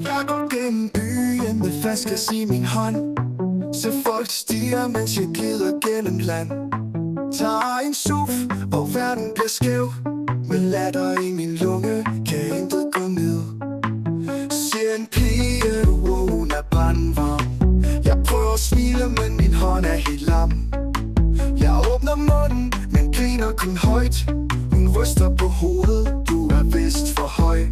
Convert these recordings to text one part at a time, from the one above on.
Jeg går gennem byen med flasker i min hånd. Så folk stiger, mens jeg glider gennem land. Tager en suf, hvor verden bliver skæv. Med latter i min lunge, kan intet gå ned. Ser en pige, hun er brandvarm. Jeg prøver at smile, men min hånd er helt lam. Jeg åbner munden, men griner kun højt. Hun ryster på hovedet, du er vist for høj.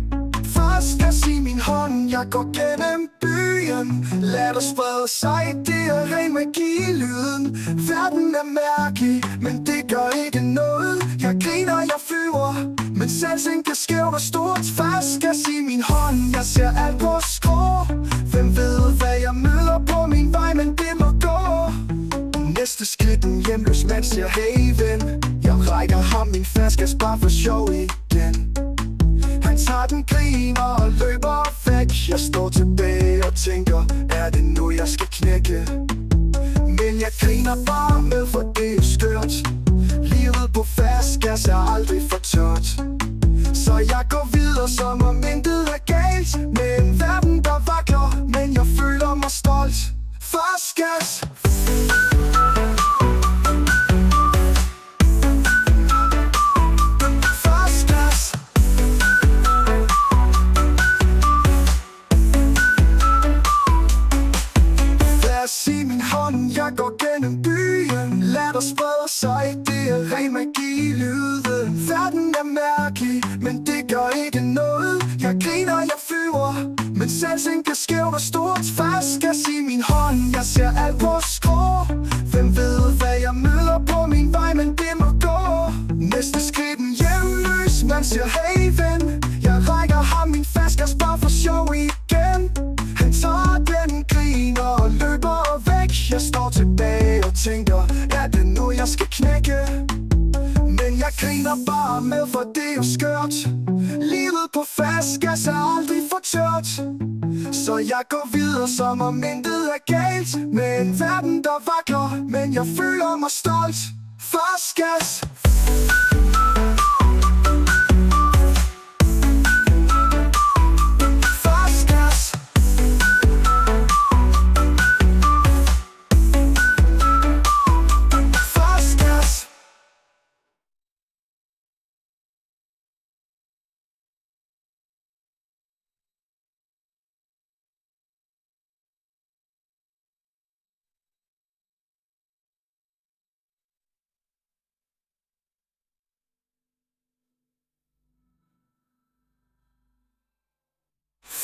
Først kan se min hånd, jeg går gennem byen. Latter spreder sig, det er ren magi i lyden. Verden er mærkelig, men det gør ikke noget. Jeg griner, jeg flyver, men sansen kan skævt og stort. Først skal se min hånd, jeg ser alt på skrå. Hvem ved, hvad jeg møder på min vej, men det må gå. Næste skridt, en hjemløs mand siger, hey ven. Jeg rækker ham min flaske, bare for sjov igen. Han tager den, griner og løber væk. Jeg står tilbage og tænker, er det nu jeg skal knække? Men jeg griner bare med, for det er skørt. Livet på fast gas er aldrig for tørt. Så jeg går videre, som om intet er galt. Med en verden der vakler, men jeg føler mig stolt. Fast gas. Se min hånd, jeg går gennem byen. Latter spreder sig, det er ren magi i lyden. Verden er mærkelig, men det gør ikke noget. Jeg griner, jeg flyver, men sansen kan skævt og stort. Først skal se min hånd, jeg ser alt på skrå. Hvem ved, hvad jeg møder på min vej, men det må gå. Næste skridt, en hjemløs mand siger, hey ven. Jeg rækker ham min flaske, bare for sjov igen. Han tager den, griner og løber væk. Jeg står tilbage og tænker, er det nu jeg skal knække? Men jeg griner bare med, for det er jo skørt. Livet på fast gas er aldrig for tørt. Så jeg går videre, som om intet er galt. Med en verden der vakler, men jeg føler mig stolt. Fast gas.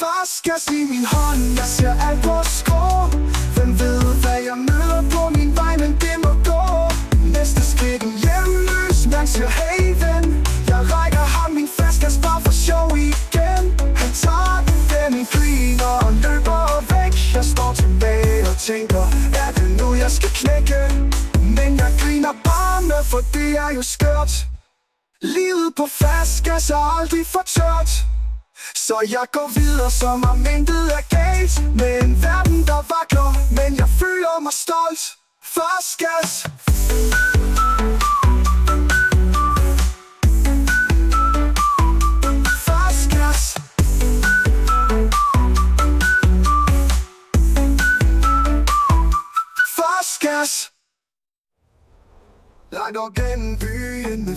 Fast gas i min hånd, jeg ser alt på skrå. Hvem ved, hvad jeg møder på min vej, men det må gå. Næste skridt, en hjemløs mand siger, hey ven. Jeg rækker ham min flaske, bare for sjov igen. Han tager den, griner og løber væk. Jeg står tilbage og tænker, er det nu jeg skal knække? Men jeg griner bare med, for det er jo skørt. Livet på fast gas er aldrig for tørt. Så jeg går videre, som om intet er galt. Med en verden der vakler, men jeg føler mig stolt. Fast gas. Fast gas. Fast gas. Jeg går gennem byen med